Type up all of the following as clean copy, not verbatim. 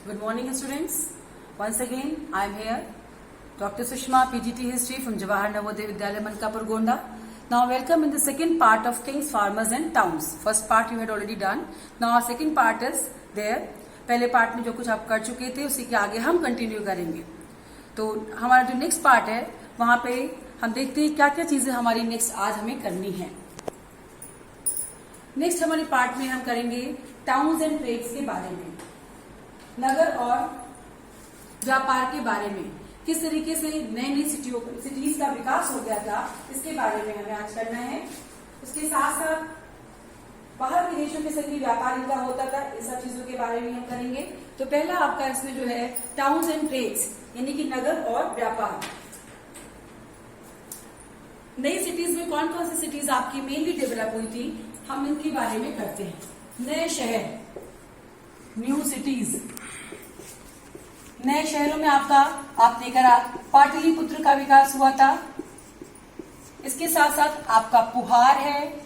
Good morning, students. Once again, I am here, Dr. Sushma, PGT History from Jawahar Navodaya Vidyalaya, Mankapur, Gonda. Now, welcome in the second part of Kings, Farmers and Towns. First part you had already done. Now, our second part is there. पहले part में जो कुछ आप कर चुके थे उसी के आगे हम कंटिन्यू करेंगे. तो हमारा जो नेक्स्ट पार्ट है वहां पे हम देखते हैं क्या क्या चीजें हमारी नेक्स्ट आज हमें करनी है. नेक्स्ट हमारे पार्ट में हम करेंगे टाउन्स एंड ट्रेड्स के बारे में, नगर और व्यापार के बारे में, किस तरीके से नई नई सिटीज का विकास हो गया था इसके बारे में हमें आज करना है. उसके साथ साथ बाहर के देशों के संग भी व्यापार इनका होता था, इन सब चीजों के बारे में हम करेंगे. तो पहला आपका इसमें जो है टाउन्स एंड ट्रेड्स यानी कि नगर और व्यापार. नई सिटीज में कौन कौन सी सिटीज आपकी मेनली डेवलप हुई थी हम इनके बारे में करते हैं. नए शहर, न्यू सिटीज. नए शहरों में आपने करा पाटलिपुत्र का विकास हुआ था. इसके साथ साथ आपका पुहार है,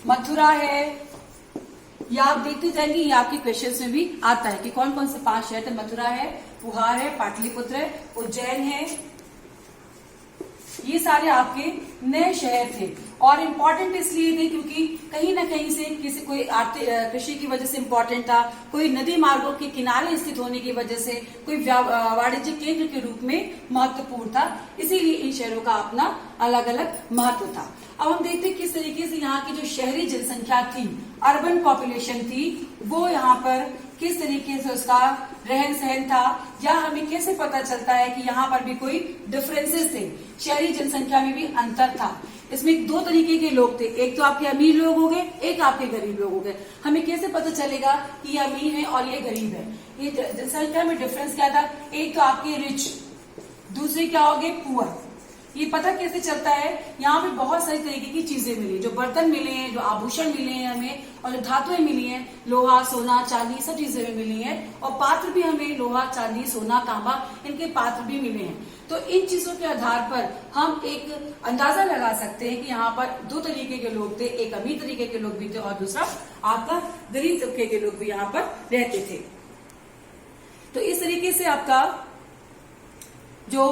मथुरा है. या आप देखते जाएंगे ये आपके क्वेश्चंस में भी आता है कि कौन कौन से 5 शहर थे. मथुरा है, पुहार है, पाटलिपुत्र है, उज्जैन है. ये सारे आपके नए शहर थे और इम्पोर्टेंट इसलिए थे क्योंकि कहीं ना कहीं से किसी कोई कृषि की वजह से इम्पोर्टेंट था, कोई नदी मार्गों के किनारे स्थित होने की वजह से, कोई वाणिज्यिक केंद्र के रूप में महत्वपूर्ण था. इसीलिए इन शहरों का अपना अलग अलग महत्व था. अब हम देखते हैं किस तरीके से यहाँ की जो शहरी जनसंख्या थी, अर्बन पॉपुलेशन थी, वो यहाँ पर किस तरीके से उसका रहन सहन था, या हमें कैसे पता चलता है कि यहाँ पर भी कोई डिफरेंसेस थे, शहरी जनसंख्या में भी अंतर था. इसमें 2 तरीके के लोग थे, एक तो आपके अमीर लोग हो गए, एक आपके गरीब लोग हो गए. हमें कैसे पता चलेगा कि ये अमीर है और ये गरीब है? ये जनसंख्या में डिफरेंस क्या था? एक तो आपके रिच, दूसरे क्या हो गए पुअर. ये पता कैसे चलता है? यहाँ पे बहुत सारी तरीके की चीजें मिली, जो बर्तन मिले हैं, जो आभूषण मिले हैं हमें, और जो धातुएं मिली हैं, लोहा, सोना, चांदी, सब चीजें हमें मिली हैं. और पात्र भी हमें लोहा, चांदी, सोना, तांबा, इनके पात्र भी मिले हैं. तो इन चीजों के आधार पर हम एक अंदाजा लगा सकते हैं कि यहाँ पर 2 तरीके के लोग थे, एक अमीर तरीके के लोग भी थे और दूसरा आपका गरीब तबके के लोग भी यहाँ पर रहते थे. तो इस तरीके से आपका जो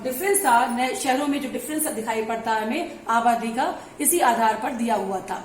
डिफरेंस था, नए शहरों में जो डिफरेंस दिखाई पड़ता है हमें आबादी का, इसी आधार पर दिया हुआ था.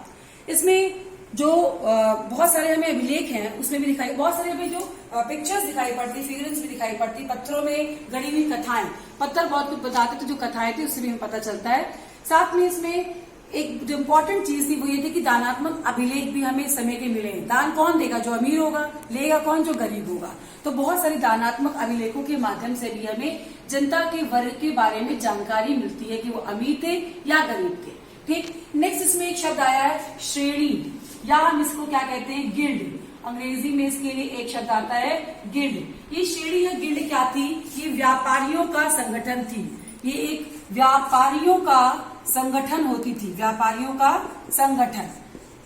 इसमें जो बहुत सारे हमें अभिलेख हैं उसमें भी दिखाई, बहुत सारे हमें जो पिक्चर्स दिखाई पड़ती, फिगरेंस भी दिखाई पड़ती, पत्थरों में गढ़ी हुई कथाएं, पत्थर बहुत कुछ बताते थे, जो कथाएं थी उससे भी हमें पता चलता है. साथ में इसमें एक जो इम्पोर्टेंट चीज थी वो ये थी कि दानात्मक अभिलेख भी हमें इस समय के मिले हैं. दान कौन देगा? जो अमीर होगा. लेगा कौन? जो गरीब होगा. तो बहुत सारे दानात्मक अभिलेखों के माध्यम से भी हमें जनता के वर्ग के बारे में जानकारी मिलती है कि वो अमीर थे या गरीब थे. ठीक. नेक्स्ट इसमें एक शब्द आया है श्रेणी, या हम इसको क्या कहते हैं? गिल्ड. अंग्रेजी में इसके लिए एक शब्द आता है गिल्ड. ये श्रेणी या गिल्ड क्या थी? ये व्यापारियों का संगठन थी. ये एक व्यापारियों का संगठन होती थी. व्यापारियों का संगठन.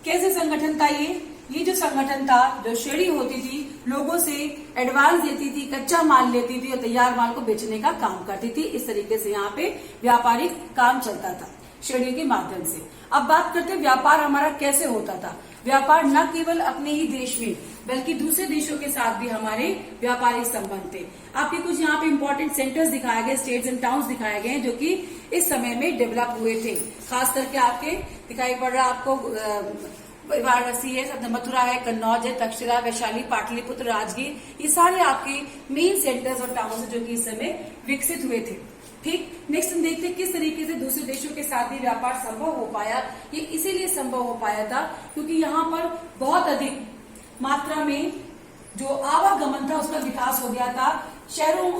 कैसे संगठन था ये जो संगठन था, जो श्रेणी होती थी, लोगों से एडवांस देती थी, कच्चा माल लेती थी और तैयार माल को बेचने का काम करती थी. इस तरीके से यहाँ पे व्यापारिक काम चलता था श्रेणियों के माध्यम से. अब बात करते हैं व्यापार हमारा कैसे होता था. व्यापार न केवल अपने ही देश में बल्कि दूसरे देशों के साथ भी हमारे व्यापारिक संबंध थे. आपके कुछ यहाँ पे इंपॉर्टेंट सेंटर्स दिखाए गए, स्टेट्स एंड टाउन्स दिखाए गए हैं जो कि इस समय में डेवलप हुए थे. खास करके आपके दिखाई पड़ रहा आपको वाराणसी है, मथुरा है, कन्नौज है, तक्षशिला, वैशाली, पाटलिपुत्र, राजगीर, ये सारे आपके मेन सेंटर्स और टाउन्स जो कि इस समय विकसित हुए थे. ठीक. नेक्स्ट हम देखते हैं किस तरीके से दूसरे देशों के साथ भी व्यापार संभव हो पाया. ये इसीलिए संभव हो पाया था क्योंकि यहाँ पर बहुत अधिक मात्रा में जो आवागमन था उसका विकास हो गया था. शहरों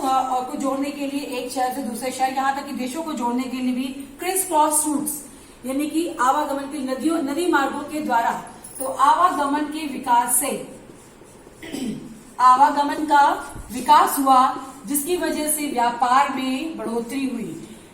को जोड़ने के लिए एक शहर से दूसरे शहर, यहाँ तक कि देशों को जोड़ने के लिए भी क्रिस क्रॉस रूट्स यानी कि आवागमन के नदी मार्गों के द्वारा. तो आवागमन के विकास से आवागमन का विकास हुआ जिसकी वजह से व्यापार में बढ़ोतरी हुई.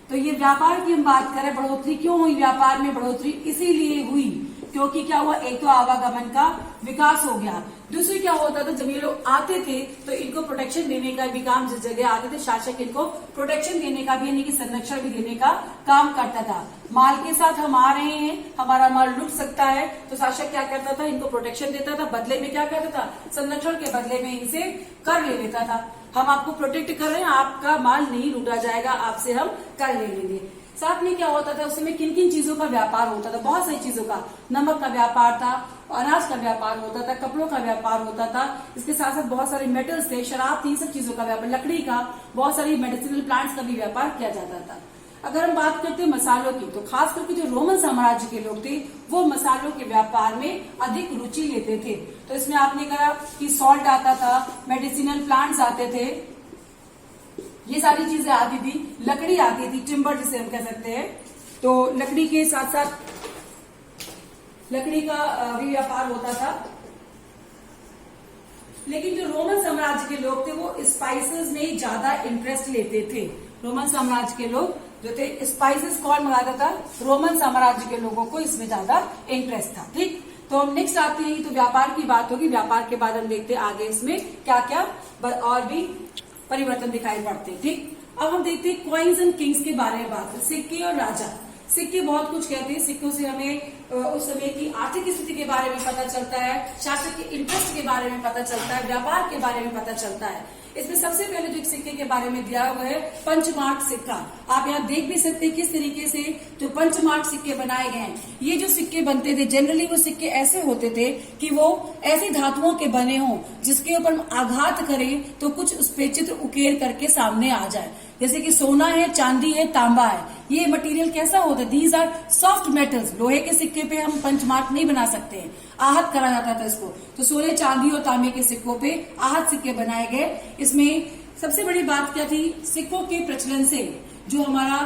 तो ये व्यापार की हम बात करें, बढ़ोतरी क्यों हुई? व्यापार में बढ़ोतरी इसीलिए हुई क्योंकि क्या हुआ, एक तो आवागमन का विकास हो गया, दूसरी क्या होता था, जब ये लोग आते थे तो इनको प्रोटेक्शन देने का भी काम, जिस जगह आते थे शासक इनको प्रोटेक्शन देने का भी यानी कि संरक्षण भी देने का काम करता था। माल के साथ हम आ रहे हैं, हमारा माल लुट सकता है, तो शासक क्या करता था, इनको प्रोटेक्शन देता था, बदले में क्या करता था, संरक्षण के बदले में इनसे कर ले लेता था। हम आपको प्रोटेक्ट कर रहे हैं, आपका माल नहीं लूटा जाएगा, आपसे हम कर ले लेंगे। साथ में क्या होता था, उस समय किन किन चीजों का व्यापार होता था, बहुत सारी चीजों का, नमक का व्यापार था, अनाज का व्यापार होता था, कपड़ों का व्यापार होता था, इसके साथ साथ बहुत सारे मेटल्स थे, शराब थी, सब चीजों का व्यापार, लकड़ी का, बहुत सारी मेडिसिनल प्लांट्स का भी व्यापार किया जाता था। अगर हम बात करते हैं मसालों की, तो खास करके जो रोमन साम्राज्य के लोग थे वो मसालों के व्यापार में अधिक रुचि लेते थे। तो इसमें आपने कहा कि सॉल्ट आता था, मेडिसिनल प्लांट्स आते थे, ये सारी चीजें आती थी, लकड़ी आती थी, टिम्बर जिसे हम कह सकते हैं, तो लकड़ी के साथ साथ लकड़ी का भी व्यापार होता था। लेकिन जो रोमन साम्राज्य के लोग थे वो स्पाइसेस में ज्यादा इंटरेस्ट लेते थे। रोमन साम्राज्य के लोग जो थे, स्पाइसेस कौन मंगाता था, रोमन साम्राज्य के लोगों को इसमें ज्यादा इंटरेस्ट था। ठीक, तो हम नेक्स्ट आते हैं, तो व्यापार की बात होगी, व्यापार के बाद हम देखते हैं आगे इसमें क्या क्या और भी परिवर्तन दिखाई पड़ते हैं। ठीक, अब हम देखते हैं क्वाइंस एंड किंग्स के बारे में बात करें, सिक्के और राजा। सिक्के बहुत कुछ कहते हैं, सिक्कों से हमें उस समय की आर्थिक स्थिति के बारे में पता चलता है, शासक के इंटरेस्ट के बारे में पता चलता है, व्यापार के बारे में पता चलता है। इसमें सबसे पहले जो एक सिक्के के बारे में दिया हुआ है, पंचमार्क सिक्का। आप यहाँ देख भी सकते हैं किस तरीके से जो पंचमार्क सिक्के बनाए गए हैं। ये जो सिक्के बनते थे, जनरली वो सिक्के ऐसे होते थे कि वो ऐसी धातुओं के बने हों जिसके ऊपर हम आघात करें तो कुछ उस पे चित्र उकेर करके सामने आ जाए, जैसे कि सोना है, चांदी है, तांबा है। ये मटेरियल कैसा होता है, दीज आर सॉफ्ट मेटल्स। लोहे के सिक्के पे हम पंचमार्क नहीं बना सकते हैं, आहत करा जाता था इसको। तो सोने, चांदी और तांबे के सिक्कों पे आहत सिक्के बनाए गए। इसमें सबसे बड़ी बात क्या थी, सिक्कों के प्रचलन से जो हमारा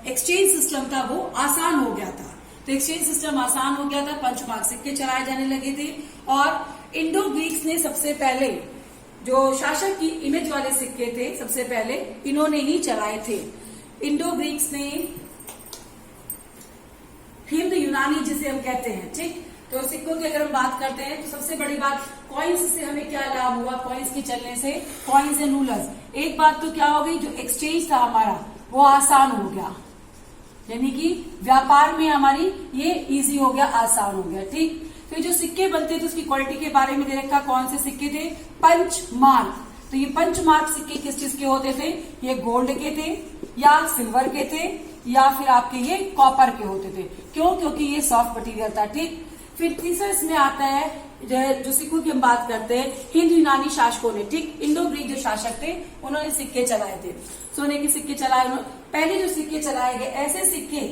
एक्सचेंज सिस्टम था वो आसान हो गया था। तो एक्सचेंज सिस्टम आसान हो गया था, पंचमार्क सिक्के चलाए जाने लगे थे। और इंडो ग्रीक्स ने सबसे पहले जो शासक की इमेज वाले सिक्के थे, सबसे पहले इन्होंने ही चलाए थे। इंडो ग्रीक्स ने हिंद यूनानी जिसे हम कहते हैं। ठीक, तो सिक्कों की अगर हम बात करते हैं तो सबसे बड़ी बात, कॉइन्स से हमें क्या लाभ हुआ, कॉइन्स के चलने से, कॉइन्स एंड रूलर्स। एक बात तो क्या हो गई, जो एक्सचेंज था हमारा वो आसान हो गया, यानी कि व्यापार में हमारी ये इजी हो गया, आसान हो गया। ठीक, फिर जो सिक्के बनते थे उसकी क्वालिटी के बारे में दे रखा, कौन से सिक्के थे, पंचमार्क। तो ये पंचमार्क सिक्के किस चीज के होते थे, ये गोल्ड के थे या सिल्वर के थे या फिर आपके ये कॉपर के होते थे। क्यों, क्योंकि ये सॉफ्ट मटेरियल था। ठीक, फिर तीसरा इसमें आता है जो सिक्कों की हम बात करते हैं, हिंद यूनानी शासकों ने, ठीक, इंडो ग्रीक जो शासक थे उन्होंने सिक्के चलाए थे, सोने के सिक्के चलाए। पहले जो सिक्के चलाए गए ऐसे सिक्के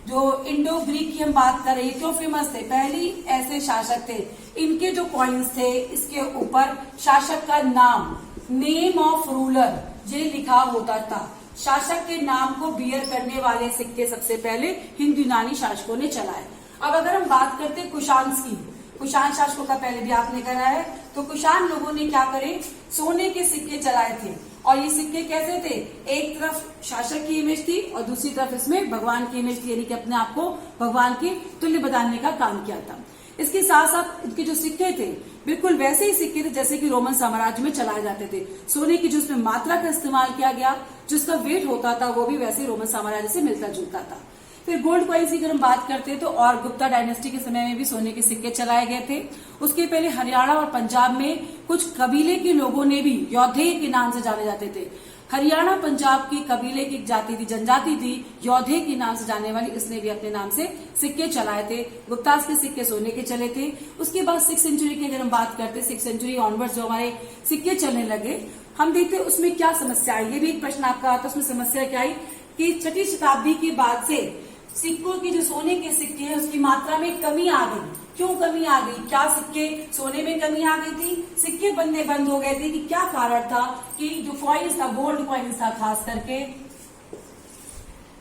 जो इंडो ग्रीक की हम बात कर रहे हैं, क्यों फेमस थे, पहली ऐसे शासक थे, इनके जो कॉइन्स थे इसके ऊपर शासक का नाम, नेम ऑफ रूलर, ये लिखा होता था। शासक के नाम को बियर करने वाले सिक्के सबसे पहले हिंद यूनानी शासकों ने चलाए। अब अगर हम बात करते हैं कुषाण की, कुषाण शासकों का पहले भी आपने करा है, तो कुषाण लोगों ने क्या करे, सोने के सिक्के चलाए थे। और ये सिक्के कैसे थे, एक तरफ शासक की इमेज थी और दूसरी तरफ इसमें भगवान की इमेज थी, यानी कि अपने आप को भगवान के तुल्य बताने का काम किया था। इसके साथ साथ इनके जो सिक्के थे बिल्कुल वैसे ही सिक्के थे जैसे कि रोमन साम्राज्य में चलाए जाते थे। सोने की जो उसमें मात्रा का इस्तेमाल किया गया, जिसका वेट होता था वो भी वैसे ही रोमन साम्राज्य से मिलता जुलता था। फिर गोल्ड कॉइन्स की अगर हम बात करते हैं तो और गुप्ता डायनेस्टी के समय में भी सोने के सिक्के चलाए गए थे। उसके पहले हरियाणा और पंजाब में कुछ कबीले के लोगों ने भी यौधेय के नाम से जाने जाते थे। हरियाणा पंजाब की कबीले की जाति थी, जनजाति थी, यौधेय के नाम से जाने वाली, इसने भी अपने नाम से सिक्के चलाए थे। गुप्तास के सिक्के सोने के चले थे। उसके बाद 6th सेंचुरी की अगर हम बात करते हैं, 6th सेंचुरी ऑनवर्ड्स जो हमारे सिक्के चलने लगे, हम देखते हैं उसमें क्या समस्या आई। ये भी एक प्रश्न आपका आता है, उसमें समस्या क्या आई कि 6ठी शताब्दी के बाद से सिक्कों की जो सोने के सिक्के हैं उसकी मात्रा में कमी आ गई। क्यों कमी आ गई, क्या सिक्के सोने में कमी आ गई थी, सिक्के बनने बंद हो गए थे, कि क्या कारण था कि जो कॉइन्स था, गोल्ड कॉइन्स था खास करके,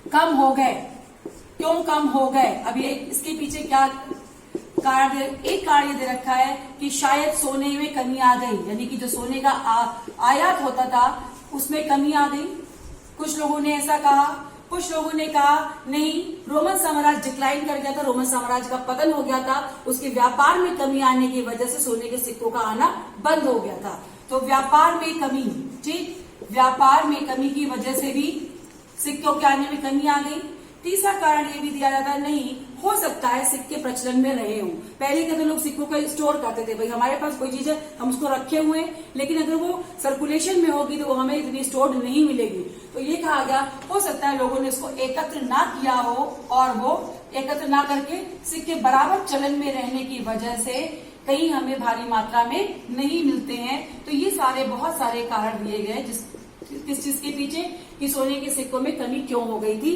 कम हो गए। क्यों कम हो गए, अभी इसके पीछे क्या कारण, एक कारण ये दे रखा है कि शायद सोने में कमी आ गई, यानी कि जो सोने का आयात होता था उसमें कमी आ गई। कुछ लोगों ने ऐसा कहा, कुछ लोगों ने कहा नहीं, रोमन साम्राज्य डिक्लाइन कर गया था, रोमन साम्राज्य का पतन हो गया था, उसके व्यापार में कमी आने की वजह से सोने के सिक्कों का आना बंद हो गया था। तो व्यापार में कमी, ठीक, व्यापार में कमी की वजह से भी सिक्कों के आने में कमी आ गई। तीसरा कारण ये भी दिया जाता है, नहीं हो सकता है सिक्के प्रचलन में रहे हों। पहले के तो लोग सिक्कों को स्टोर करते थे, भाई हमारे पास कोई चीज है हम उसको रखे हुए हैं, लेकिन अगर वो सर्कुलेशन में होगी तो वो हमें इतनी स्टोर्ड नहीं मिलेगी। तो ये कहा गया हो सकता है लोगों ने इसको एकत्र ना किया हो और वो एकत्र ना करके सिक्के बराबर चलन में रहने की वजह से कहीं हमें भारी मात्रा में नहीं मिलते हैं। तो ये सारे बहुत सारे कारण दिए गए किस चीज के पीछे कि सोने के सिक्कों में कमी क्यों हो गई थी।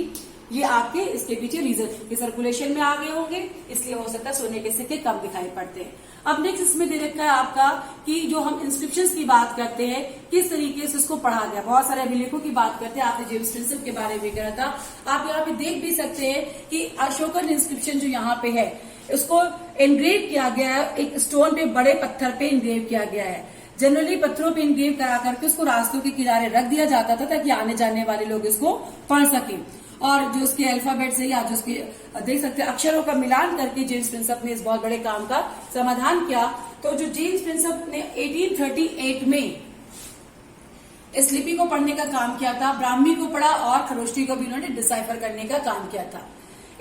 ये आपके इसके पीछे रीजन कि सर्कुलेशन में आ गए होंगे, इसलिए हो सकता है सोने के सिक्के कम दिखाई पड़ते हैं। अब नेक्स्ट इसमें दे रखा है आपका कि जो हम इंस्क्रिप्शंस की बात करते हैं किस तरीके से इसको पढ़ा गया। बहुत सारे अभिलेखों की बात करते हैं, आपने जेम्स प्रिंसेप के बारे में कहा था। आप यहाँ पे देख भी सकते हैं कि अशोकन इंस्क्रिप्शन जो यहाँ पे है उसको एनग्रेव किया गया है, एक स्टोन पे बड़े पत्थर पे एनग्रेव किया गया है। जनरली पत्थरों पे एनग्रेव करा करके उसको रास्तों के किनारे रख दिया जाता था ताकि आने जाने वाले लोग इसको पढ़ सके। और जो उसके अल्फाबेट से या जो उसके देख सकते हैं अक्षरों का मिलान करके जेम्स प्रिंसेप ने इस बहुत बड़े काम का समाधान किया। तो जो जेम्स प्रिंसेप ने 1838 में इस लिपि को पढ़ने का काम किया था, ब्राह्मी को पढ़ा और खरोष्टी को भी इन्होंने डिसाइफर करने का काम किया था।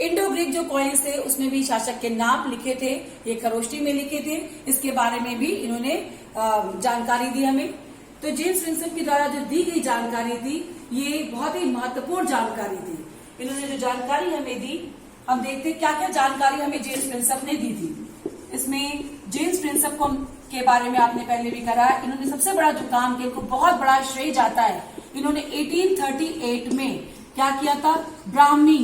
इंडो ग्रीक जो कॉइन्स थे उसमें भी शासक के नाम लिखे थे, ये खरोष्टी में लिखे थे, इसके बारे में भी इन्होंने जानकारी दी हमें। तो जेम्स प्रिंसेप के द्वारा जो दी गई जानकारी थी ये बहुत ही महत्वपूर्ण जानकारी थी। इन्होंने जो जानकारी हमें दी, हम देखते क्या क्या जानकारी हमें जेम्स प्रिंसेप ने दी थी। इसमें जेम्स प्रिंसेप को के बारे में आपने पहले भी करा, इन्होंने सबसे बड़ा जो काम किया, इनको बहुत बड़ा श्रेय जाता है। इन्होंने 1838 में क्या किया था, ब्राह्मी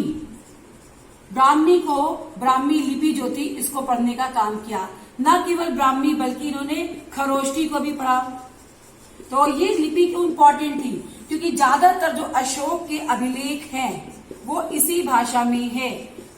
लिपि जो थी इसको पढ़ने का काम किया। न केवल ब्राह्मी बल्कि इन्होंने खरोष्टी को भी पढ़ा। तो ये लिपि क्यों इंपॉर्टेंट थी, क्योंकि ज्यादातर जो अशोक के अभिलेख हैं वो इसी भाषा में है।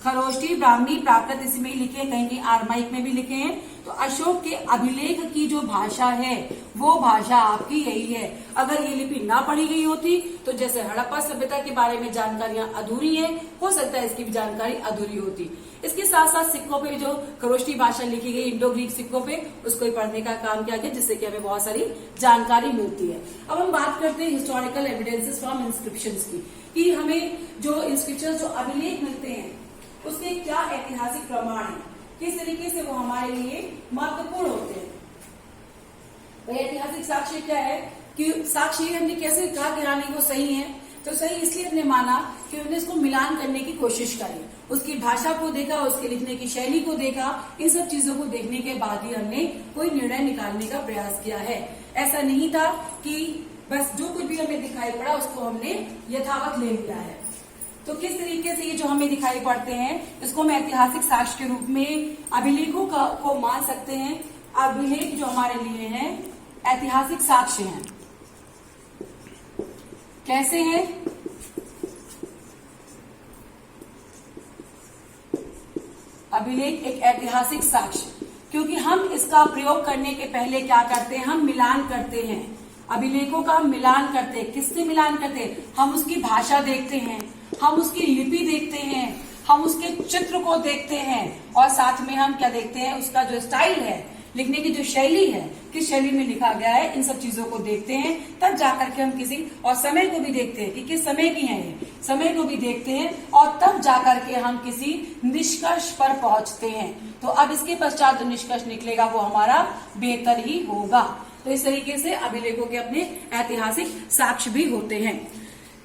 खरोष्टी, ब्राह्मी, प्राकृत इसी में ही लिखे हैं, कहीं कहीं आरमाइक में भी लिखे हैं। तो अशोक के अभिलेख की जो भाषा है वो भाषा आपकी यही है। अगर ये लिपि ना पढ़ी गई होती तो जैसे हड़प्पा सभ्यता के बारे में जानकारियां अधूरी है, हो सकता है इसकी भी जानकारी अधूरी होती। इसके साथ साथ सिक्कों पे जो खरोष्टी भाषा लिखी गई इंडो ग्रीक सिक्कों पे, उसको ही पढ़ने का काम किया गया, जिससे कि हमें बहुत सारी जानकारी मिलती है। अब हम बात करते हैं हिस्टोरिकल एविडेंसेस फ्रॉम इंस्क्रिप्शंस की, कि हमें जो इंस्क्रिप्शंस जो अभिलेख मिलते हैं उसके क्या ऐतिहासिक प्रमाण है, किस तरीके से वो हमारे लिए महत्वपूर्ण होते हैं। तो ऐतिहासिक साक्ष्य क्या है कि साक्ष्य हमने कैसे कहा कि हाँ नहीं वो सही है, तो सही इसलिए हमने माना कि हमने इसको मिलान करने की कोशिश करी, उसकी भाषा को देखा, उसके लिखने की शैली को देखा, इन सब चीजों को देखने के बाद ही हमने कोई निर्णय निकालने का प्रयास किया है। ऐसा नहीं था कि बस जो कुछ भी हमें दिखाई पड़ा उसको हमने यथावत ले लिया है। तो किस तरीके से ये जो हमें दिखाई पड़ते हैं इसको हम ऐतिहासिक साक्ष्य के रूप में अभिलेखों को मान सकते हैं। अभिलेख जो हमारे लिए हैं ऐतिहासिक साक्ष्य हैं। कैसे हैं? अभिलेख एक ऐतिहासिक साक्ष्य, क्योंकि हम इसका प्रयोग करने के पहले क्या करते हैं, हम मिलान करते हैं। अभिलेखों का हम मिलान करते हैं। किससे मिलान करते हैं? हम उसकी भाषा देखते हैं, हम उसकी लिपि देखते हैं, हम उसके चित्र को देखते हैं, और साथ में हम क्या देखते हैं, उसका जो स्टाइल है, लिखने की जो शैली है, किस शैली में लिखा गया है, इन सब चीजों को देखते हैं। तब जाकर के हम किसी, और समय को भी देखते हैं कि किस समय की है ये, समय को भी देखते हैं, और तब जाकर के हम किसी निष्कर्ष पर पहुंचते हैं। तो अब इसके पश्चात जो निष्कर्ष निकलेगा वो हमारा बेहतर ही होगा। तो इस तरीके से अभिलेखों के अपने ऐतिहासिक साक्ष्य भी होते हैं।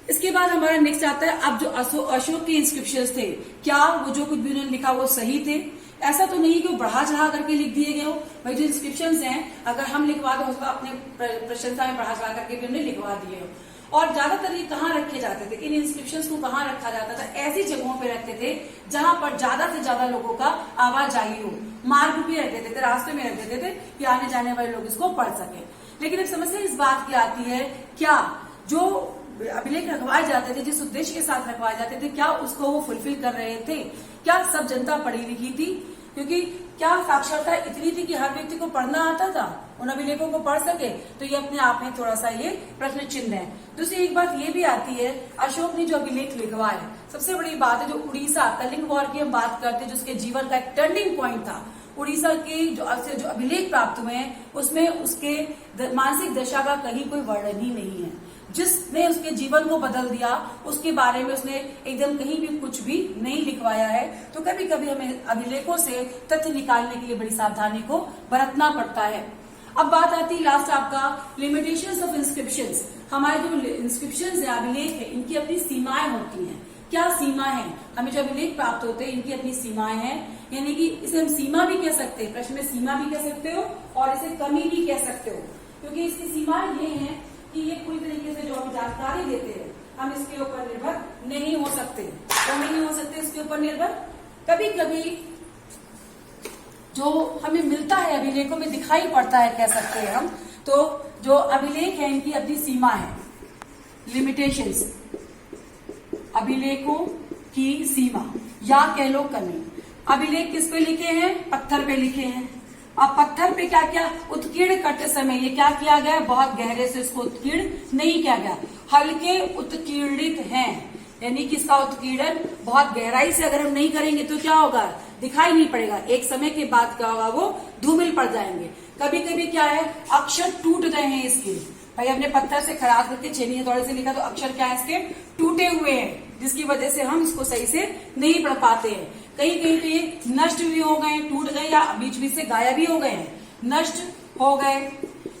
इसके बाद हमारा नेक्स्ट आता है, अब जो अशोक के इंस्क्रिप्शंस थे, क्या वो जो कुछ भी उन्होंने लिखा वो सही थे? ऐसा तो नहीं कि वो बढ़ा चढ़ा करके लिख दिए गए हो। भाई जो इंस्क्रिप्शंस हैं अगर हम लिखवा दो उसको अपने प्रशंसा में बढ़ा चढ़ा करके भी उन्होंने लिखवा दिए हो। और ज्यादातर ये कहाँ रखे जाते थे, इन इंस्क्रिप्शंस को कहाँ रखा जाता था? ऐसी जगहों पे रखते थे जहां पर ज्यादा से ज्यादा लोगों का आवाजाही हो। मार्ग भी रख देते थे, रास्ते में रख देते थे कि आने जाने वाले लोग इसको पढ़ सके। लेकिन अब समस्या इस बात की आती है, क्या जो अभिलेख रखवाए जाते थे, जिस उद्देश्य के साथ रखवाए जाते थे, क्या उसको वो फुलफिल कर रहे थे? क्या सब जनता पढ़ी लिखी थी? क्योंकि क्या साक्षरता इतनी थी कि हर व्यक्ति को पढ़ना आता था, उन अभिलेखों को पढ़ सके? तो ये अपने आप में थोड़ा सा ये प्रश्न चिन्ह है। दूसरी एक बात ये भी आती है, अशोक ने जो अभिलेख लिखवाए, सबसे बड़ी बात है जो उड़ीसा कलिंग वॉर की हम बात करते हैं, जो उसके जीवन का एक टर्निंग पॉइंट था, उड़ीसा के जो अभिलेख प्राप्त हुए हैं उसमें उसके मानसिक दशा का कहीं कोई वर्णन ही नहीं है। जिसने उसके जीवन को बदल दिया उसके बारे में उसने एकदम कहीं भी कुछ भी नहीं लिखवाया है। तो कभी कभी हमें अभिलेखों से तथ्य निकालने के लिए बड़ी सावधानी को बरतना पड़ता है। अब बात आती है लास्ट आपका लिमिटेशंस ऑफ इंस्क्रिप्शंस। हमारे जो इंस्क्रिप्शंस है, अभिलेख है, इनकी अपनी सीमाएं होती हैं। क्या सीमा है? हमें जो अभिलेख प्राप्त होते हैं इनकी अपनी सीमाएं हैं, यानी कि इसे हम सीमा भी कह सकते हैं, प्रश्न में सीमा भी कह सकते हो और इसे कमी भी कह सकते हो, क्योंकि इसकी सीमाएं ये है कि ये पूरी तरीके से जो हम जानकारी देते हैं हम इसके ऊपर निर्भर नहीं हो सकते। तो नहीं हो सकते इसके ऊपर निर्भर। कभी कभी जो हमें मिलता है अभिलेखों में दिखाई पड़ता है, कह सकते हैं हम। तो जो अभिलेख है इनकी अपनी सीमा है, लिमिटेशंस, अभिलेखों की सीमा या कह लो कमी। अभिलेख किस पे लिखे हैं? पत्थर पे लिखे हैं। अब पत्थर पे क्या क्या उत्कीर्ण करते समय ये क्या किया गया? बहुत गहरे से इसको उत्कीर्ण नहीं किया गया, हल्के उत्कीर्णित हैं, यानी कि इसका उत्कीर्णन बहुत गहराई से अगर हम नहीं करेंगे तो क्या होगा? दिखाई नहीं पड़ेगा। एक समय के बाद क्या होगा? वो धूमिल पड़ जाएंगे। कभी कभी क्या है, अक्षर टूट गए हैं इसके, भाई हमने पत्थर से खराब करके छेनी हथौड़े से लिखा तो अक्षर क्या है इसके? टूटे हुए हैं, जिसकी वजह से हम इसको सही से नहीं पढ़ पाते हैं। कहीं कहीं पे नष्ट भी हो गए, टूट गए या बीच बीच से गायब भी हो गए हैं, नष्ट हो गए।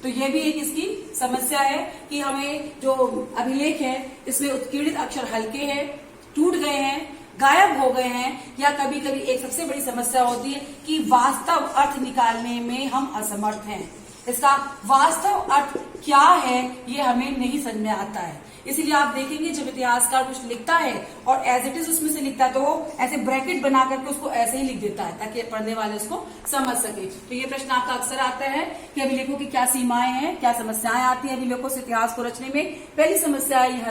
तो ये भी एक इसकी समस्या है कि हमें जो अभिलेख है इसमें उत्कीर्णित अक्षर हल्के हैं, टूट गए हैं, गायब हो गए हैं, या कभी कभी एक सबसे बड़ी समस्या होती है कि वास्तव अर्थ निकालने में हम असमर्थ हैं। इसका वास्तव अर्थ क्या है ये हमें नहीं समझ में आता है। इसीलिए आप देखेंगे जब इतिहासकार कुछ लिखता है और एज इट इज उसमें से लिखता है तो वो ऐसे ब्रैकेट बना करके उसको ऐसे ही लिख देता है ताकि पढ़ने वाले उसको समझ सके। तो ये प्रश्न आपका अक्सर आता है कि अभिलेखों की क्या सीमाएं हैं, क्या समस्याएं आती है अभिलेखों से इतिहास को रचने में। पहली समस्या है ये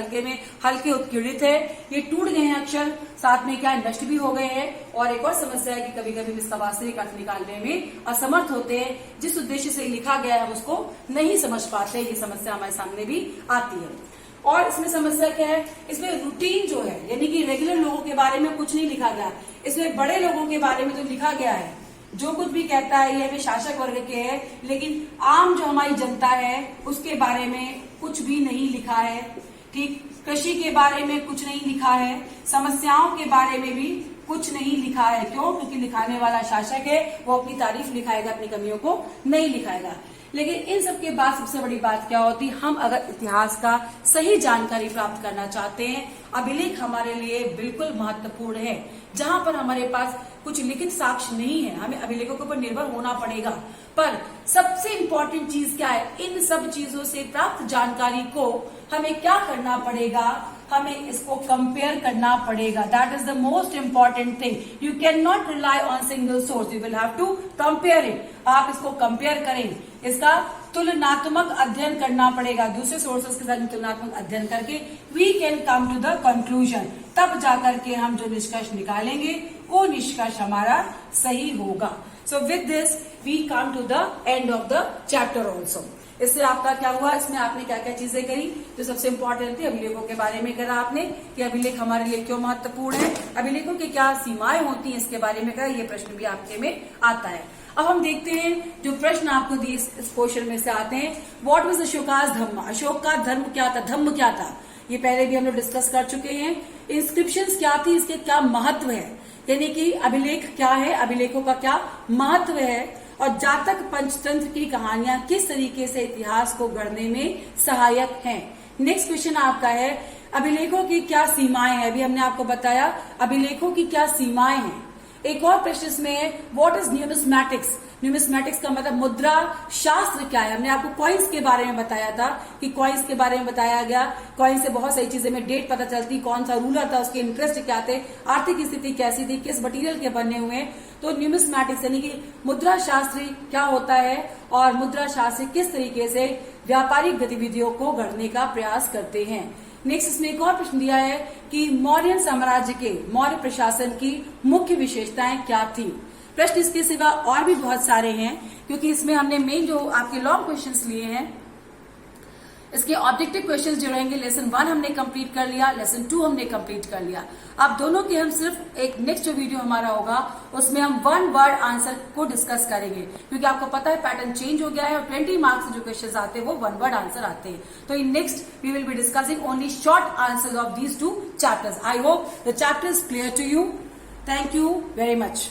हल्के उत्कीर्णित है, ये टूट गए हैं अक्षर, साथ में क्या नष्ट भी हो गए हैं। और एक और समस्या है कि कभी कभी इसका वास्तविक अर्थ निकालने में असमर्थ होते हैं, जिस उद्देश्य से लिखा गया है उसको नहीं समझ पाते। ये समस्या हमारे सामने भी आती है। और इसमें समस्या क्या है, इसमें रूटीन जो है यानी कि रेगुलर लोगों के बारे में कुछ नहीं लिखा गया, इसमें बड़े लोगों के बारे में तो लिखा गया है। जो कुछ भी कहता है ये हमें शासक वर्ग के है, लेकिन आम जो हमारी जनता है उसके बारे में कुछ भी नहीं लिखा है। ठीक, कृषि के बारे में कुछ नहीं लिखा है, समस्याओं के बारे में भी कुछ नहीं लिखा है। क्यों? क्योंकि लिखाने वाला शासक है, वो अपनी तारीफ लिखाएगा, अपनी कमियों को नहीं लिखाएगा। लेकिन इन सब के बाद सबसे बड़ी बात क्या होती, हम अगर इतिहास का सही जानकारी प्राप्त करना चाहते हैं, अभिलेख हमारे लिए बिल्कुल महत्वपूर्ण है। जहां पर हमारे पास कुछ लिखित साक्ष्य नहीं है, हमें अभिलेखों के ऊपर निर्भर होना पड़ेगा। पर सबसे इंपॉर्टेंट चीज क्या है, इन सब चीजों से प्राप्त जानकारी को हमें क्या करना पड़ेगा, हमें इसको कंपेयर करना पड़ेगा। That is the most important thing. You can not rely on single source, you will have to compare it. आप इसको कंपेयर करें, इसका तुलनात्मक अध्ययन करना पड़ेगा। दूसरे सोर्सेस के साथ तुलनात्मक अध्ययन करके we can come to the conclusion. तब जाकर के हम जो निष्कर्ष निकालेंगे वो निष्कर्ष हमारा सही होगा। So with this we come to the end of the chapter also. इससे आपका क्या हुआ, इसमें आपने क्या क्या चीजें करी जो सबसे इंपॉर्टेंट थी। अभिलेखों के बारे में करा आपने कि अभिलेख हमारे लिए क्यों महत्वपूर्ण है, अभिलेखों की क्या सीमाएं होती हैं इसके बारे में कहा। ये प्रश्न भी आपके में आता है। अब हम देखते हैं जो प्रश्न आपको दिए इस क्वेश्चन में से आते हैं। व्हाट वाज अशोकास धम्म, अशोक का धर्म क्या था, धम्म क्या था, ये पहले भी हम लोग डिस्कस कर चुके हैं। इंस्क्रिप्शंस क्या थी, इसके क्या महत्व है, यानी कि अभिलेख क्या है, अभिलेखों का क्या महत्व है, और जातक पंचतंत्र की कहानियां किस तरीके से इतिहास को गढ़ने में सहायक हैं। नेक्स्ट क्वेश्चन आपका है अभिलेखों की क्या सीमाएं हैं। अभी हमने आपको बताया अभिलेखों की क्या सीमाएं हैं। एक और प्रश्न इसमें है व्हाट इज न्यूमिस्मैटिक्स। न्यूमिस्मैटिक्स का मतलब मुद्रा शास्त्र क्या है। हमने आपको कॉइन्स के बारे में बताया था कि कॉइन्स के बारे में बताया गया, कॉइन्स से बहुत सारी चीजें में डेट पता चलती, कौन सा रूलर था, उसके इंटरेस्ट क्या थे, आर्थिक स्थिति कैसी थी, किस मटेरियल के बने हुए। तो न्यूमिस्मैटिक्स यानी कि मुद्रा शास्त्री क्या होता है और मुद्रा शास्त्री किस तरीके से व्यापारिक गतिविधियों को गढ़ने का प्रयास करते हैं। नेक्स्ट इसमें एक और प्रश्न दिया है कि मौर्य साम्राज्य के मौर्य प्रशासन की मुख्य विशेषताएं क्या थी। प्रश्न इसके सिवा और भी बहुत सारे हैं, क्योंकि इसमें हमने मेन जो आपके लॉन्ग क्वेश्चंस लिए हैं, इसके ऑब्जेक्टिव क्वेश्चंस जो रहेंगे, लेसन 1 हमने कंप्लीट कर लिया, लेसन 2 हमने कंप्लीट कर लिया। अब दोनों के हम सिर्फ एक नेक्स्ट जो वीडियो हमारा होगा उसमें हम 1 वर्ड आंसर को डिस्कस करेंगे, क्योंकि आपको पता है पैटर्न चेंज हो गया है और 20 मार्क्स से जो क्वेश्चंस आते हैं वो 1 वर्ड आंसर आते हैं। तो in next we will be discussing only short answers of these 2 chapters. I hope the chapter is clear to you. Thank you very much.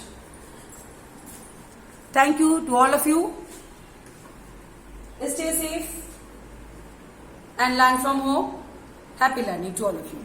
Thank you to all of you. Stay safe and learn from home. Happy learning to all of you.